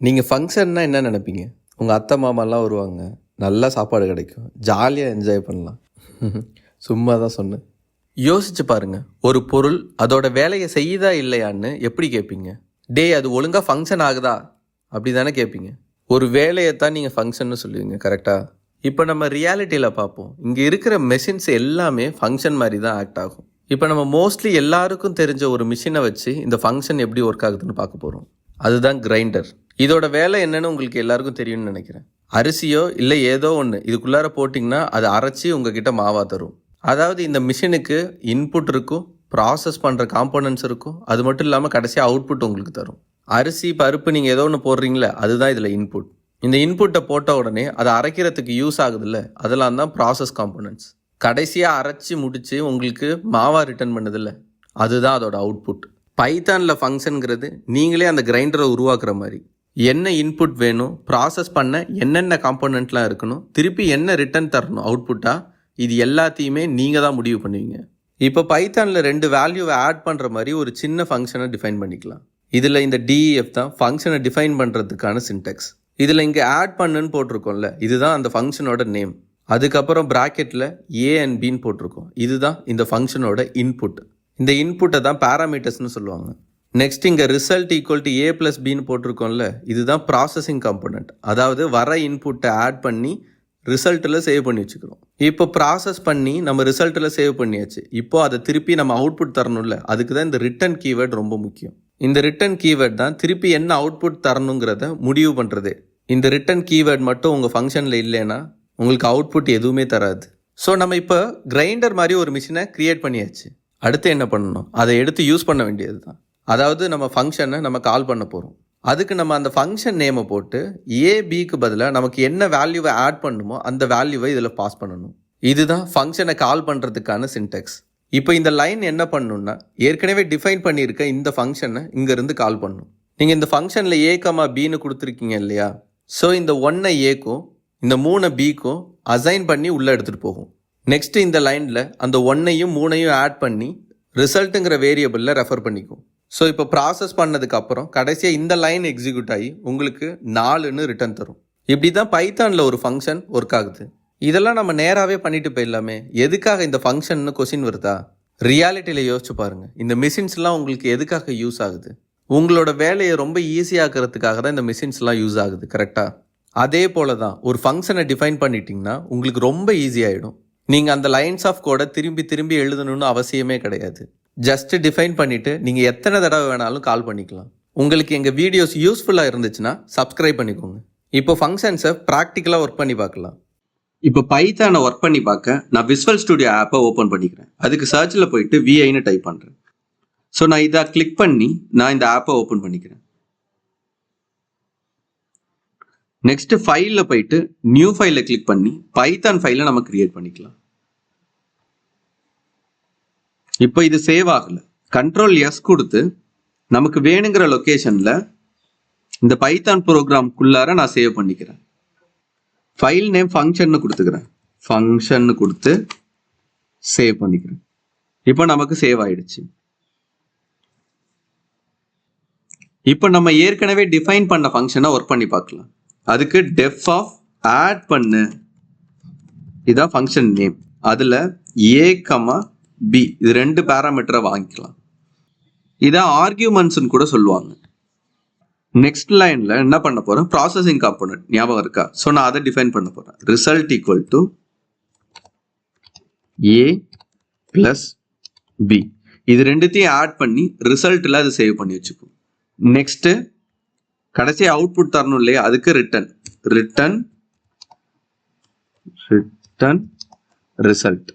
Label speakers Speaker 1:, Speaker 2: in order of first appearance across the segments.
Speaker 1: நீங்கள் ஃபங்க்ஷன்னா என்ன நினைப்பீங்க? உங்கள் அத்தை மாமாலாம் வருவாங்க, நல்லா சாப்பாடு கிடைக்கும், ஜாலியாக என்ஜாய் பண்ணலாம். சும்மா தான் சொன்னேன். யோசிச்சு பாருங்கள், ஒரு பொருள் அதோட வேலையை செய்யுதா இல்லையான்னு எப்படி கேட்பீங்க? அது ஒழுங்காக ஃபங்க்ஷன் ஆகுதா அப்படி தானே கேட்பீங்க. ஒரு வேலையை தான் நீங்கள் ஃபங்க்ஷன்னு சொல்லுவீங்க, கரெக்டாக? இப்போ நம்ம ரியாலிட்டியில் பார்ப்போம். இங்கே இருக்கிற மெஷின்ஸ் எல்லாமே ஃபங்க்ஷன் மாதிரி தான் ஆக்ட் ஆகும். இப்போ நம்ம மோஸ்ட்லி எல்லாருக்கும் தெரிஞ்ச ஒரு மிஷினை வச்சு இந்த ஃபங்க்ஷன் எப்படி ஒர்க் ஆகுதுன்னு பார்க்க போகிறோம். அதுதான் கிரைண்டர். இதோட வேலை என்னன்னு உங்களுக்கு எல்லாருக்கும் தெரியும்னு நினைக்கிறேன். அரிசியோ இல்லை ஏதோ ஒன்று இதுக்குள்ளார போட்டிங்கன்னா அதை அரைச்சி உங்ககிட்ட மாவா தரும். அதாவது இந்த மிஷினுக்கு இன்புட் இருக்கும், ப்ராசஸ் பண்ணுற காம்போனன்ட்ஸ் இருக்கும், அது மட்டும் இல்லாமல் கடைசியாக அவுட்புட் உங்களுக்கு தரும். அரிசி பருப்பு நீங்கள் ஏதோ ஒன்று போடுறீங்களே, அதுதான் இதில் இன்புட். இந்த இன்புட்டை போட்ட உடனே அதை அரைக்கிறதுக்கு யூஸ் ஆகுதுல்ல, அதெல்லாம் தான் ப்ராசஸ் காம்போனன்ட்ஸ். கடைசியாக அரைச்சி முடித்து உங்களுக்கு மாவா ரிட்டர்ன் பண்ணுதில்ல, அதுதான் அதோட அவுட்புட். பைத்தானில் ஃபங்க்ஷனுங்கிறது நீங்களே அந்த கிரைண்டரை உருவாக்குற மாதிரி. என்ன இன்புட் வேணும், ப்ராசஸ் பண்ண என்னென்ன காம்போனன்ட்லாம் இருக்கணும், திருப்பி என்ன ரிட்டர்ன் தரணும் அவுட்புட்டாக, இது எல்லாத்தையுமே நீங்கள் தான் முடிவு பண்ணுவீங்க. இப்போ பைத்தானில் 2 வேல்யூவை ஆட் பண்ணுற மாதிரி ஒரு சின்ன ஃபங்க்ஷனை டிஃபைன் பண்ணிக்கலாம். இதில் இந்த DEF தான் ஃபங்க்ஷனை டிஃபைன் பண்ணுறதுக்கான சின்டெக்ஸ். இதில் இங்கே ஆட் பண்ணுன்னு போட்டிருக்கோம்ல, இதுதான் அந்த ஃபங்க்ஷனோட நேம். அதுக்கப்புறம் ப்ராக்கெட்டில் A and Bன்னு போட்டிருக்கோம், இதுதான் இந்த ஃபங்க்ஷனோட இன்புட். இந்த இன்புட்டை தான் பேராமீட்டர்ஸ்னு சொல்லுவாங்க. நெக்ஸ்ட் இங்கே ரிசல்ட் ஈக்குவல் டு A+Bன்னு போட்டிருக்கோம்ல, இதுதான் ப்ராசஸிங் காம்போனன்ட். அதாவது வர இன்புட்டை ஆட் பண்ணி ரிசல்ட்டில் சேவ் பண்ணி வச்சுக்கிறோம். இப்போ ப்ராசஸ் பண்ணி நம்ம ரிசல்ட்டில் சேவ் பண்ணியாச்சு. இப்போ அதை திருப்பி நம்ம அவுட்புட் தரணும்ல, அதுக்கு தான் இந்த ரிட்டர்ன் கீவேர்ட் ரொம்ப முக்கியம். இந்த ரிட்டர்ன் கீவேர்ட் தான் திருப்பி என்ன அவுட்புட் தரணுங்கிறத முடிவு பண்ணுறது. இந்த ரிட்டர்ன் கீவேர்ட் மட்டும் உங்கள் ஃபங்க்ஷனில் இல்லைன்னா உங்களுக்கு அவுட்புட் எதுவுமே தராது. ஸோ நம்ம இப்போ கிரைண்டர் மாதிரி ஒரு மிஷினை க்ரியேட் பண்ணியாச்சு. அடுத்து என்ன பண்ணணும்? அதை எடுத்து யூஸ் பண்ண வேண்டியது தான். அதாவது நம்ம ஃபங்க்ஷனை நம்ம கால் பண்ண போகிறோம். அதுக்கு நம்ம அந்த ஃபங்க்ஷன் நேமை போட்டு ABக்கு பதிலாக நமக்கு என்ன வேல்யூவை ஆட் பண்ணுமோ அந்த வேல்யூவை இதில் பாஸ் பண்ணணும். இதுதான் ஃபங்க்ஷனை கால் பண்ணுறதுக்கான சின்டெக்ஸ். இப்போ இந்த லைன் என்ன பண்ணணும்னா, ஏற்கனவே டிஃபைன் பண்ணியிருக்க இந்த ஃபங்க்ஷனை இங்கேருந்து கால் பண்ணணும். நீங்கள் இந்த ஃபங்க்ஷனில் A,Bன்னு கொடுத்துருக்கீங்க இல்லையா? ஸோ இந்த 1ஐ Aக்கும் இந்த 3ஐ Bக்கும் அசைன் பண்ணி உள்ளே எடுத்துகிட்டு போகும். நெக்ஸ்ட்டு இந்த லைனில் அந்த 1ஐயும் 3ஐயும் ஆட் பண்ணி ரிசல்ட்டுங்கிற வேரியபிளில் ரெஃபர் பண்ணிக்கும். ஸோ இப்போ ப்ராசஸ் பண்ணதுக்கப்புறம் கடைசியாக இந்த லைன் எக்ஸிக்யூட் ஆகி உங்களுக்கு 4ன்னு ரிட்டர்ன் தரும். இப்படி தான் பைத்தானில் ஒரு ஃபங்க்ஷன் ஒர்க் ஆகுது. இதெல்லாம் நம்ம நேராகவே பண்ணிட்டு போயிடலாமே, எதுக்காக இந்த ஃபங்க்ஷன்னு கொஸ்டின் வருதா? ரியாலிட்டியில் யோசிச்சு பாருங்கள், இந்த மிஷின்ஸ்லாம் உங்களுக்கு எதுக்காக யூஸ் ஆகுது? உங்களோட வேலையை ரொம்ப ஈஸியாக்கிறதுக்காக தான் இந்த மிஷின்ஸ்லாம் யூஸ் ஆகுது, கரெக்டாக? அதே போல தான் ஒரு ஃபங்க்ஷனை டிஃபைன் பண்ணிட்டீங்கன்னா உங்களுக்கு ரொம்ப ஈஸியாகிடும். நீங்கள் அந்த லைன்ஸ் ஆஃப் கோடை திரும்பி திரும்பி எழுதணும்னு அவசியமே கிடையாது. ஜஸ்ட் டிஃபைன் பண்ணிவிட்டு நீங்கள் எத்தனை தடவை வேணாலும் கால் பண்ணிக்கலாம். உங்களுக்கு எங்கள் வீடியோஸ் யூஸ்ஃபுல்லாக இருந்துச்சுன்னா சப்ஸ்கிரைப் பண்ணிக்கோங்க. இப்போ ஃபங்க்ஷன்ஸை ப்ராக்டிக்கலாக ஒர்க் பண்ணி பார்க்கலாம். இப்போ பைத்தானை ஒர்க் பண்ணி பார்க்க நான் விசுவல் ஸ்டுடியோ ஆப்பை ஓப்பன் பண்ணிக்கிறேன். அதுக்கு சர்ச்சில் போயிட்டு VIன்னு டைப் பண்ணுறேன். ஸோ நான் இதை கிளிக் பண்ணி நான் இந்த ஆப்பை ஓப்பன் பண்ணிக்கிறேன். நெக்ஸ்ட் ஃபைலில் போயிட்டு நியூ ஃபைலை கிளிக் பண்ணி பைத்தான் ஃபைலை நம்ம கிரியேட் பண்ணிக்கலாம். இப்போ இது சேவ் ஆகலை. Ctrl+S கொடுத்து நமக்கு வேணுங்கிற லொக்கேஷனில் இந்த பைத்தான் ப்ரோக்ராம்குள்ளார நான் சேவ் பண்ணிக்கிறேன். ஃபைல் நேம் ஃபங்க்ஷன்னு கொடுத்துக்கிறேன். ஃபங்க்ஷன்னு கொடுத்து சேவ் பண்ணிக்கிறேன். இப்போ நமக்கு சேவ் ஆயிடுச்சு. இப்போ நம்ம ஏற்கனவே டிஃபைன் பண்ண ஃபங்க்ஷனை ஒர்க் பண்ணி பார்க்கலாம். அதுக்கு def ஆஃப் ஆட் பண்ணு, இதான் ஃபங்க்ஷன் நேம். அதில் A,B இது 2 பேராமீட்டரை வாங்கிக்கலாம். இதான் ஆர்கியூமெண்ட்ஸ்ன்னு கூட சொல்லுவாங்க. நெக்ஸ்ட் லைனில் என்ன பண்ண போகிறேன்? ப்ராசஸிங் காம்போனன்ட் ஞாபகம் இருக்கா? ஸோ நான் அதை டிஃபைன் பண்ண போகிறேன். ரிசல்ட் ஈக்குவல் டு A+B இது 2த்தையும் ஆட் பண்ணி ரிசல்ட்டில் அது சேவ் பண்ணி வச்சுக்கும். நெக்ஸ்ட்டு கடைசி அவுட்புட் தரணும் இல்லையா? அதுக்கு ரிட்டர்ன் ரிசல்ட்.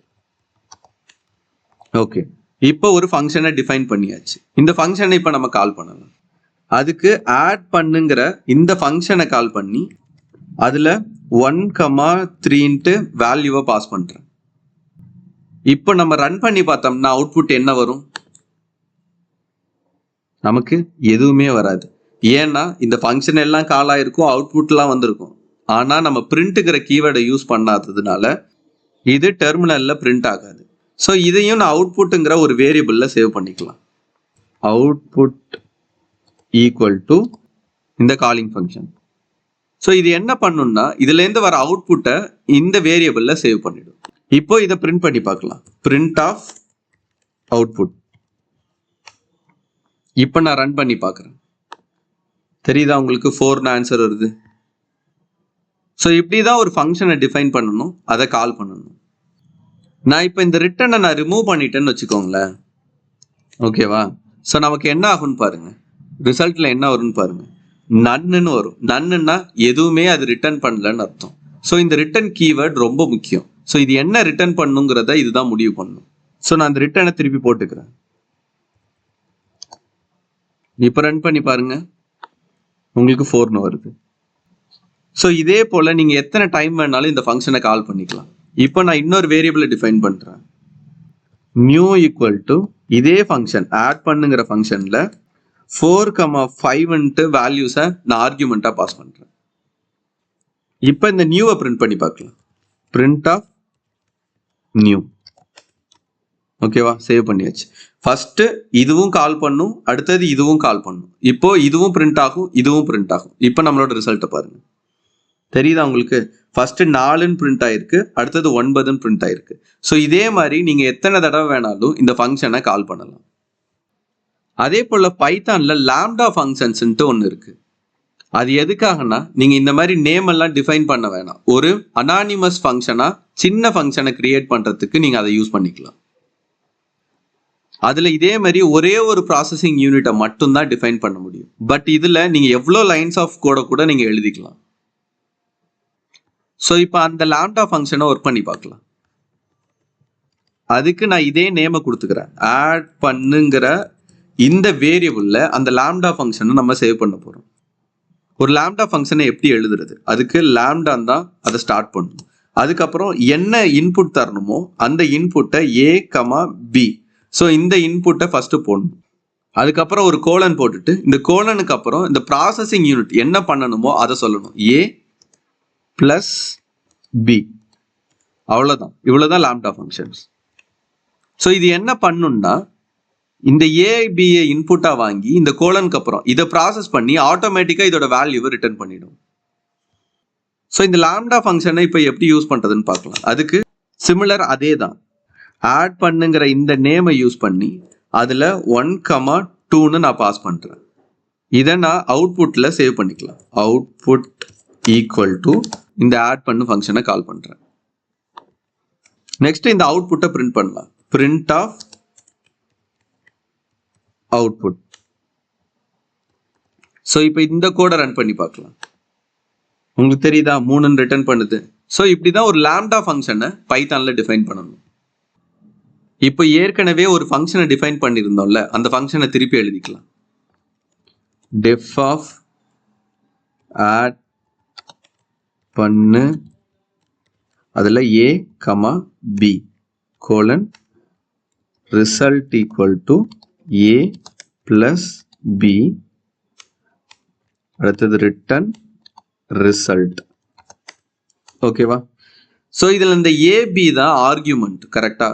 Speaker 1: ஓகே, இப்போ ஒரு ஃபங்க்ஷனை டிஃபைன் பண்ணியாச்சு. இந்த ஃபங்க்ஷனை இப்போ நம்ம கால் பண்ணலாம். அதுக்கு ஆட் பண்ணுங்கிற இந்த ஃபங்க்ஷனை கால் பண்ணி அதில் 1,3ன்ட்டு வேல்யூவை பாஸ் பண்ணுறேன். இப்போ நம்ம ரன் பண்ணி பார்த்தோம்னா அவுட்புட் என்ன வரும்? நமக்கு எதுவுமே வராது. ஏன்னா இந்த ஃபங்க்ஷன் எல்லாம் கால் ஆயிருக்கும், அவுட்புட்லாம் வந்திருக்கும். ஆனால் நம்ம பிரிண்ட்டுங்கிற கீவேர்டை யூஸ் பண்ணாததுனால இது டெர்மினலில் பிரிண்ட் ஆகாது. ஸோ இதையும் நான் அவுட்புட்டுங்கிற ஒரு வேரியபிளில் சேவ் பண்ணிக்கலாம். அவுட்புட் ஈக்குவல் டு இந்த காலிங் ஃபங்க்ஷன். ஸோ இது என்ன பண்ணும்னா இதுலேருந்து வர அவுட்புட்டை இந்த வேரியபிளில் சேவ் பண்ணிடும். இப்போ இதை பிரிண்ட் பண்ணி பார்க்கலாம். Print of output. இப்போ நான் ரன் பண்ணி பார்க்குறேன். தெரியுதா உங்களுக்கு 4ன்னு ஆன்சர் வருது. ஸோ இப்படி தான் ஒரு ஃபங்க்ஷனை டிஃபைன் பண்ணணும், அதை கால் பண்ணணும். நான் இப்போ இந்த ரிட்டனை நான் ரிமூவ் பண்ணிட்டேன்னு வச்சுக்கோங்களேன். ஓகேவா? ஸோ நமக்கு என்ன ஆகும்னு பாருங்க. ரிசல்ட்ல என்ன வரும்னு பாருங்க. நன்னுன்னு வரும். நன்னுன்னா எதுவுமே அது ரிட்டர்ன் பண்ணலன்னு அர்த்தம். ஸோ இந்த ரிட்டர்ன் கீவேர்ட் ரொம்ப முக்கியம். ஸோ இது என்ன ரிட்டர்ன் பண்ணுங்கிறத இதுதான் முடிவு பண்ணும். ஸோ நான் அந்த ரிட்டனை திருப்பி போட்டுக்கிறேன். இப்போ ரன் பண்ணி பாருங்க, உங்களுக்கு 4ன்னு வருது. ஸோ இதே போல நீங்க எத்தனை டைம் வேணாலும் இந்த ஃபங்க்ஷனை கால் பண்ணிக்கலாம். இப்போ நான் இன்னொரு வேரியபிளை டிஃபைன் பண்றேன். நியூ ஈக்குவல் டு இதே ஃபங்க்ஷன் ஆட் பண்ணுங்கிற ஃபங்க்ஷன்ல 4,5 வேல்யூஸை நான் ஆர்குமெண்டா பாஸ் பண்றேன். இப்போ இந்த நியூவை பிரிண்ட் பண்ணி பார்க்கலாம். Print of new. ஓகேவா? சேவ் பண்ணியாச்சு. ஃபர்ஸ்ட் இதுவும் கால் பண்ணும், அடுத்தது இதுவும் கால் பண்ணும். இப்போ இதுவும் பிரிண்ட் ஆகும், இதுவும் பிரிண்ட் ஆகும். இப்போ நம்மளோட ரிசல்ட்டை பாருங்க. தெரியுதா உங்களுக்கு? ஃபர்ஸ்ட் 4ன்னு பிரிண்ட் ஆயிருக்கு, அடுத்தது 9ன்னு பிரிண்ட் ஆயிருக்கு. ஸோ இதே மாதிரி நீங்க எத்தனை தடவை வேணாலும் இந்த ஃபங்க்ஷனை கால் பண்ணலாம். அதே போல பைத்தான்ல லாம்டா ஃபங்க்ஷன்ஸ்ன்ட்டு ஒன்று இருக்கு. அது எதுக்காகனா நீங்க இந்த மாதிரி நேம் எல்லாம் டிஃபைன் பண்ண வேணாம். ஒரு அனானிமஸ் ஃபங்க்ஷனா சின்ன ஃபங்க்ஷனை கிரியேட் பண்றதுக்கு நீங்க அதை யூஸ் பண்ணிக்கலாம். அதுல இதே மாதிரி ஒரே ஒரு ப்ராசஸிங் யூனிட்டை மட்டும் தான் டிஃபைன் பண்ண முடியும். பட் இதுல நீங்க எவ்வளோ லைன்ஸ் ஆஃப் கோட கூட நீங்க எழுதிக்கலாம். ஸோ இப்போ அந்த லாம்டா ஃபங்க்ஷனை ஒர்க் பண்ணி பார்க்கலாம். அதுக்கு நான் இதே நேமை கொடுத்துக்கிறேன். ஆட் பண்ணுங்கிற இந்த வேரியபிள்ல அந்த லாம்டா ஃபங்க்ஷனை நம்ம சேவ் பண்ண போறோம். ஒரு லாம்டா ஃபங்க்ஷனை எப்படி எழுதுறது? அதுக்கு லாம்டான் தான் அதை ஸ்டார்ட் பண்ணணும். அதுக்கப்புறம் என்ன இன்புட் தரணுமோ அந்த இன்புட்டை A,B. ஸோ இந்த இன்புட்டை ஃபர்ஸ்ட் போடணும். அதுக்கப்புறம் ஒரு கோலன் போட்டுட்டு இந்த கோலனுக்கு அப்புறம் இந்த ப்ராசஸிங் யூனிட் என்ன பண்ணணுமோ அதை சொல்லணும். A+B. அவ்வளோதான். இவ்வளோதான் லாம்டா ஃபங்க்ஷன்ஸ். ஸோ இது என்ன பண்ணுன்னா இந்த A,B-யை இன்புட்டா வாங்கி இந்த கோலனுக்கு அப்புறம் இதை ப்ராசஸ் பண்ணி ஆட்டோமேட்டிக்கா இதோட வேல்யூவை ரிட்டர்ன் பண்ணிடும். ஸோ இந்த லாம்டா ஃபங்க்ஷனை இப்போ எப்படி யூஸ் பண்றதுன்னு பார்க்கலாம். அதுக்கு சிமிலர் அதே தான். ஆட் பண்ணுங்கிற இந்த நேமை யூஸ் பண்ணி அதுல 1,2ன்னு நான் பாஸ் பண்றேன். இதை நான் அவுட்புட்ல சேவ் பண்ணிக்கலாம். அவுட்புட் ஈக்குவல் டு இந்த ஆட் பண்ணு ஃபங்க்ஷனை கால் பண்றேன். நெக்ஸ்ட் இந்த அவுட்புட்டை பிரிண்ட் பண்ணலாம். Print of output. ஸோ இப்போ இந்த கோடை ரன் பண்ணி பார்க்கலாம். உங்களுக்கு தெரியுதா 3ன்னு ரிட்டர்ன் பண்ணுது. ஸோ இப்படிதான் ஒரு லாம்டா ஃபங்க்ஷனை பைத்தான்ல டிஃபைன் பண்ணணும். இப்போ ஏற்கனவே ஒரு ஃபங்க்ஷனை டிஃபைன் பண்ணியிருந்தோம்ல, அந்த ஃபங்க்ஷனை திருப்பி எழுதிக்கலாம். def ஆஃப் ஆட் பண்ணு அதில் A,B colon result equal to A+B. அடுத்தது ரிட்டர்ன் ரிசல்ட். ஓகேவா? ஸோ இதில் இந்த AB தான் ஆர்கியூமெண்ட். கரெக்டா?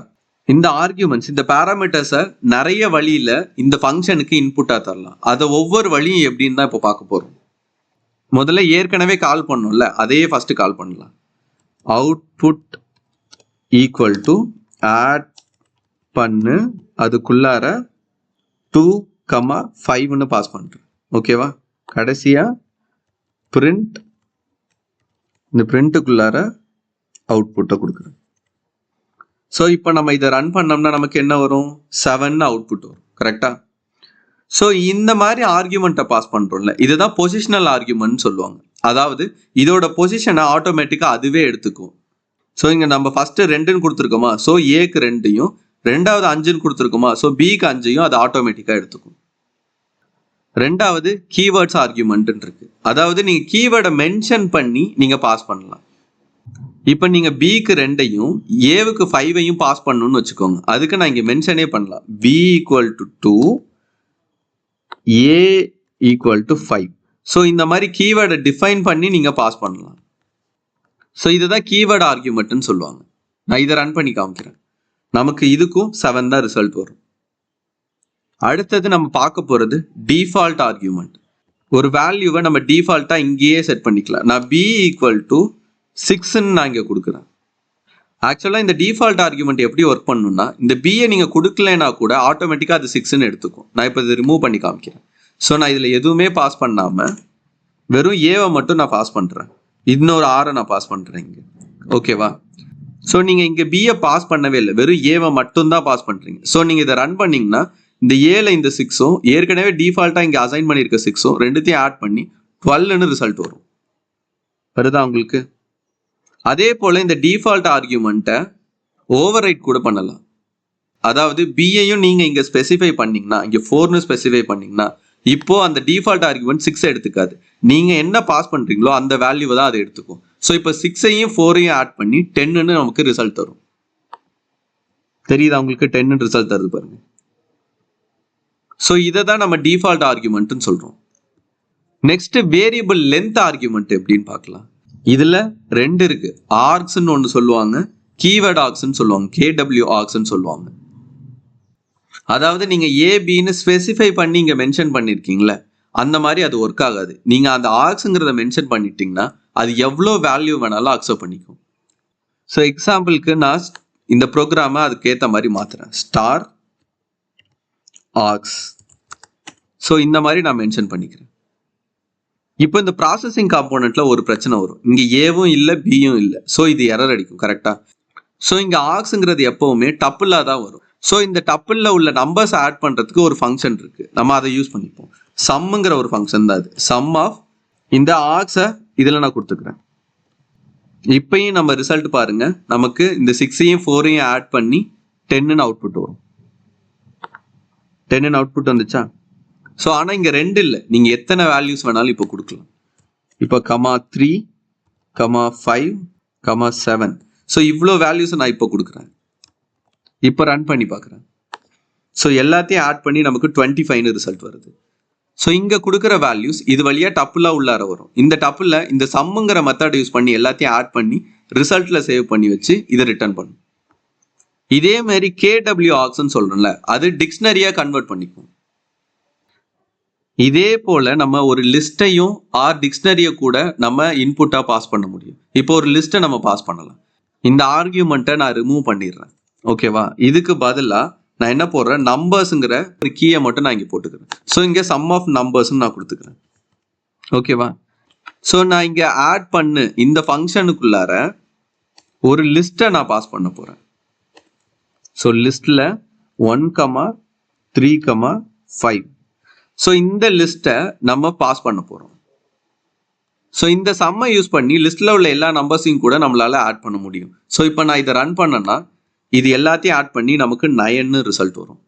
Speaker 1: இந்த ஆர்கியூமெண்ட்ஸ் இந்த பேராமீட்டர்ஸை நிறைய வழியில இந்த ஃபங்க்ஷனுக்கு இன்புட்டா தரலாம். அதை ஒவ்வொரு வழியும் எப்படின்னு தான் இப்போ பார்க்க போறோம். முதல்ல ஏற்கனவே கால் பண்ணோம்ல, அதையே ஃபர்ஸ்ட் கால் பண்ணலாம். அவுட்புட் ஈக்குவல் டு ஆட் பண்ணு அதுக்குள்ளார 2,5ன்னு பாஸ் பண்றேன். ஓகேவா? கடைசியா பிரிண்ட், இந்த பிரிண்ட்டுக்குள்ளார அவுட்புட்டை கொடுக்குறேன். ஸோ இப்போ நம்ம இதை ரன் பண்ணோம்னா நமக்கு என்ன வரும்? 7 அவுட்புட் வரும். கரெக்டா? ஸோ இந்த மாதிரி ஆர்கியூமெண்ட்டை பாஸ் பண்றோம்ல, இதுதான் பொசிஷனல் ஆர்கியூமெண்ட் சொல்லுவாங்க. அதாவது இதோட பொசிஷனை ஆட்டோமேட்டிக்கா அதுவே எடுத்துக்கும். ஸோ இங்க நம்ம ஃபர்ஸ்ட் 2ன்னு கொடுத்துருக்கோமா, ஸோ ஏக்கு 2யும், ரெண்டாவது 5ன்னு கொடுத்துருக்கோமா, ஸோ பிக்கு 5யும் அது ஆட்டோமேட்டிக்கா எடுத்துக்கும். ரெண்டாவது கீவேர்ட்ஸ் ஆர்கியூமெண்ட் இருக்கு. அதாவது நீங்க கீவேர்டை மென்ஷன் பண்ணி நீங்க பாஸ் பண்ணலாம். இப்போ நீங்க பிக்கு 2யும் ஏவுக்கு 5ஐயும் பாஸ் பண்ணணும்னு வச்சுக்கோங்க. அதுக்கு நான் இங்க மென்ஷனே பண்ணலாம். B = 2, A = 5. ஸோ இந்த மாதிரி கீவேர்டை டிஃபைன் பண்ணி நீங்க பாஸ் பண்ணலாம். ஸோ இதுதான் கீவேர்ட் ஆர்கியூமெண்ட்னு சொல்லுவாங்க. நான் இதை ரன் பண்ணி காமிக்கிறேன். நமக்கு இதுக்கும் 7 தான் ரிசல்ட் வரும். அடுத்தது நம்ம பார்க்க போறது டிஃபால்ட் ஆர்கியூமெண்ட். ஒரு வேல்யூவை நம்ம டிஃபால்ட்டாக இங்கேயே செட் பண்ணிக்கலாம். நான் b ஈக்குவல் டு 6ன்னு நான் இங்கே கொடுக்குறேன். ஆக்சுவலாக இந்த டிஃபால்ட் ஆர்குமெண்ட் எப்படி ஒர்க் பண்ணணும்னா, இந்த பியை நீங்கள் கொடுக்கலனா கூட ஆட்டோமேட்டிக்காக அது 6ன்னு எடுத்துக்கும். நான் இப்போ இது ரிமூவ் பண்ணி காமிக்கிறேன். ஸோ நான் இதில் எதுவுமே பாஸ் பண்ணாமல் வெறும் ஏவை மட்டும் நான் பாஸ் பண்ணுறேன். இன்னொரு ஆரை நான் பாஸ் பண்ணுறேன் இங்கே. ஓகேவா? ஸோ நீங்கள் இங்கே பியை பாஸ் பண்ணவே இல்லை, வெறும் ஏவை மட்டும்தான் பாஸ் பண்ணுறீங்க. ஸோ நீங்கள் இதை ரன் பண்ணிங்கன்னா இந்த ஏல இந்த 6ம் ஏற்கனவே டிஃபால்ட்டாக இங்கே அசைன் பண்ணியிருக்க 6ம் ரெண்டுத்தையும் ஆட் பண்ணி 12ன்னு ரிசல்ட் வரும். வருதா உங்களுக்கு? அதே போல் இந்த டிஃபால்ட் ஆர்கியூமெண்ட்டை ஓவர் ரைட் கூட பண்ணலாம். அதாவது பியையும் நீங்கள் இங்கே ஸ்பெசிஃபை பண்ணிங்கன்னா, இங்கே 4ன்னு ஸ்பெசிஃபை பண்ணிங்கன்னா, இப்போது அந்த டிஃபால்ட் ஆர்கியூமெண்ட் 6 எடுத்துக்காது. நீங்கள் என்ன பாஸ் பண்ணுறீங்களோ அந்த வேல்யூவை தான் அதை எடுத்துக்கும். ஸோ இப்போ 6ஐயும் 4ஐயும் ஆட் பண்ணி 10ன்னு நமக்கு ரிசல்ட் தரும். தெரியுதா உங்களுக்கு? 10ன்னு ரிசல்ட் தருது பாருங்க. ஸோ இதை தான் நம்ம டிஃபால்ட் ஆர்கியூமெண்ட்னு சொல்கிறோம். நெக்ஸ்ட் வேரியபிள் லென்த் ஆர்கியூமெண்ட் எப்படின்னு பார்க்கலாம். இதில் 2 இருக்கு. ஆர்க்ஸ்ன்னு ஒன்று சொல்லுவாங்க, கீவேர்ட் ஆர்க்ஸ்ன்னு சொல்லுவாங்க, KW ஆர்க்ஸ்ன்னு சொல்லுவாங்க. அதாவது நீங்கள் ஏபின்னு ஸ்பெசிஃபை பண்ணி இங்கே மென்ஷன் பண்ணியிருக்கீங்களே, அந்த மாதிரி அது ஒர்க் ஆகாது. நீங்கள் அந்த ஆர்க்ஸுங்கிறத மென்ஷன் பண்ணிட்டீங்கன்னா அது எவ்வளோ வேல்யூ வேணாலும் அக்செப்ட் பண்ணிக்கும். ஸோ எக்ஸாம்பிளுக்கு நான் இந்த ப்ரோக்ராமை அதுக்கேற்ற மாதிரி மாற்றுறேன். Star arcs. ஸோ இந்த மாதிரி நான் மென்ஷன் பண்ணிக்கிறேன். இப்போ இந்த ப்ராசஸிங் காம்போனெண்ட்ல ஒரு பிரச்சனை வரும். இங்கே ஏவும் இல்லை பியும் இல்லை. ஸோ இது எரர் அடிக்கும். கரெக்டா? ஸோ இங்கே ஆர்க்ஸுங்கிறது எப்பவுமே டப்புலாக தான் வரும். ஸோ இந்த டப்புலில் உள்ள நம்பர்ஸ் ஆட் பண்ணுறதுக்கு ஒரு ஃபங்க்ஷன் இருக்கு. நம்ம அதை யூஸ் பண்ணிப்போம். சம்முங்கிற ஒரு ஃபங்க்ஷன் தான் அது. சம் ஆஃப் இந்த ஆர்க்ஸை இதில் நான் கொடுத்துக்கிறேன். இப்பயும் நம்ம ரிசல்ட் பாருங்க. நமக்கு இந்த 6ஐயும் 4ஐயும் ஆட் பண்ணி 10ன்னு அவுட்புட் வரும். 10ன்னு அவுட்புட் வந்துச்சா? ஸோ ஆனால் இங்கே 2 இல்லை. நீங்கள் எத்தனை வேல்யூஸ் வேணாலும் இப்போ கொடுக்கலாம். இப்போ 3, 5, 7. ஸோ இவ்வளோ வேல்யூஸை நான் இப்போ கொடுக்குறேன். இப்போ ரன் பண்ணி பார்க்குறேன். ஸோ எல்லாத்தையும் ஆட் பண்ணி நமக்கு 25ன்னு ரிசல்ட் வருது. ஸோ இங்கே கொடுக்குற வேல்யூஸ் இது வழியாக டப்புலாக உள்ளார வரும். இந்த டப்புல இந்த சம்முங்கிற மெத்தட் யூஸ் பண்ணி எல்லாத்தையும் ஆட் பண்ணி ரிசல்ட்டில் சேவ் பண்ணி வச்சு இதை ரிட்டர்ன் பண்ணும். இதே மாதிரி KW ஆர்க்ஸ்ன்னு சொல்கிறோம்ல, அது டிக்ஷனரியாக கன்வெர்ட் பண்ணிக்கும். இதே போல நம்ம ஒரு லிஸ்ட்டையும் டிக்ஷனரியை கூட நம்ம இன்புட்டாக பாஸ் பண்ண முடியும். இப்போ ஒரு லிஸ்ட்டை நம்ம பாஸ் பண்ணலாம். இந்த ஆர்கியூமெண்ட்டை நான் ரிமூவ் பண்ணிடுறேன். ஓகேவா? இதுக்கு பதிலாக நான் என்ன போடுறேன், நம்பர்ஸுங்கிற ஒரு கீயை மட்டும் நான் இங்கே போட்டுக்கிறேன். ஸோ இங்கே சம் ஆஃப் நம்பர்ஸ்ன்னு நான் கொடுத்துக்கிறேன். ஓகேவா? ஸோ நான் இங்கே ஆட் பண்ணு இந்த ஃபங்க்ஷனுக்குள்ளார ஒரு லிஸ்ட்டை நான் பாஸ் பண்ண போகிறேன். ஸோ லிஸ்ட்டில் 1, 3, 5. ஸோ இந்த லிஸ்ட்டை நம்ம பாஸ் பண்ண போகிறோம். ஸோ இந்த சம்மை யூஸ் பண்ணி லிஸ்ட்டில் உள்ள எல்லா நம்பர்ஸையும் கூட நம்மளால் ஆட் பண்ண முடியும். ஸோ இப்போ நான் இதை ரன் பண்ணேன்னா இது எல்லாத்தையும் ஆட் பண்ணி நமக்கு 9ன்னு ரிசல்ட் வரும்.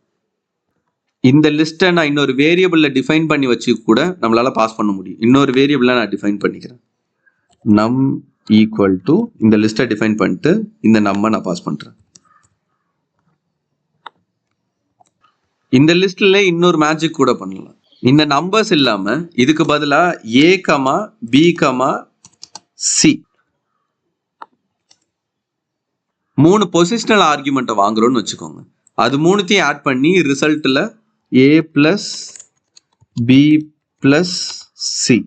Speaker 1: இந்த லிஸ்ட்டை நான் இன்னொரு வேரியபிளில் டிஃபைன் பண்ணி வச்சு கூட நம்மளால் பாஸ் பண்ண முடியும். இன்னொரு வேரியபிளை நான் டிஃபைன் பண்ணிக்கிறேன். நம் ஈக்குவல் டு இந்த லிஸ்ட்டை டிஃபைன் பண்ணிட்டு இந்த நம்பை நான் பாஸ் பண்ணுறேன். இந்த லிஸ்ட்ல இன்னொரு மேஜிக் கூட பண்ணலாம். இந்த நம்பர்ஸ் இல்லாம இதுக்கு பதிலா A, B, C 3 பொசிஷனல் ஆர்குமெண்ட்டை வாங்குறோம்னு வச்சுக்கோங்க. அது மூணுத்தையும் ஆட் பண்ணி ரிசல்ட்ல A + B + C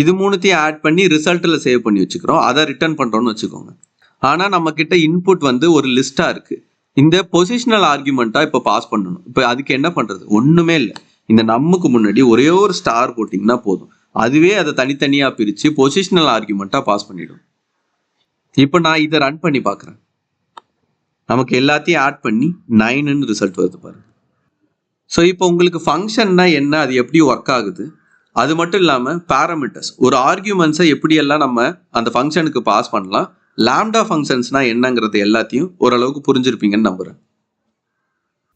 Speaker 1: இது மூணுத்தையும் ஆட் பண்ணி ரிசல்ட்ல சேவ் பண்ணி வச்சுக்கிறோம். அதை ரிட்டர்ன் பண்றோம்னு வச்சுக்கோங்க. ஆனா நம்ம கிட்ட இன்புட் வந்து ஒரு லிஸ்டா இருக்கு. இந்த பொசிஷனல் ஆர்குமெண்ட்டா இப்போ பாஸ் பண்ணணும். இப்போ அதுக்கு என்ன பண்றது? ஒண்ணுமே இல்லை. இந்த நம்முக்கு முன்னாடி ஒரே ஒரு ஸ்டார் போட்டிங்கன்னா போதும். அதுவே அதை தனித்தனியா பிரிச்சு பொசிஷனல் ஆர்குமெண்ட்டா பாஸ் பண்ணிடும். இப்போ நான் இதை ரன் பண்ணி பார்க்குறேன். நமக்கு எல்லாத்தையும் ஆட் பண்ணி 9ன்னு ரிசல்ட் வருது பாருங்க. ஸோ இப்போ உங்களுக்கு ஃபங்க்ஷன்னா என்ன, அது எப்படி ஒர்க் ஆகுது, அது மட்டும் இல்லாமல் பேராமீட்டர்ஸ், ஒரு ஆர்கியூமெண்ட்ஸை எப்படியெல்லாம் நம்ம அந்த ஃபங்க்ஷனுக்கு பாஸ் பண்ணலாம், லாம்டா ஃபங்க்ஷன்ஸ்னா என்னங்கிறது எல்லாத்தையும் ஓரளவுக்கு புரிஞ்சிருப்பீங்கன்னு நம்புகிறேன்.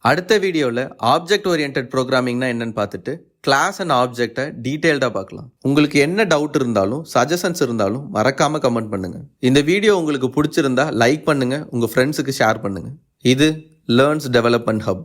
Speaker 1: அடுத்த வீடியோவில் ஆப்ஜெக்ட் ஓரியன்டட் ப்ரோக்ராமிங்னா என்னன்னு பார்த்துட்டு கிளாஸ் அண்ட் ஆப்ஜெக்டை டீட்டெயில்டாக பார்க்கலாம். உங்களுக்கு என்ன டவுட் இருந்தாலும் சஜஷன்ஸ் இருந்தாலும் மறக்காமல் கமெண்ட் பண்ணுங்கள். இந்த வீடியோ உங்களுக்கு பிடிச்சிருந்தா லைக் பண்ணுங்கள், உங்கள் ஃப்ரெண்ட்ஸுக்கு ஷேர் பண்ணுங்கள். இது லேர்ன்ஸ் டெவலப்மெண்ட் ஹப்.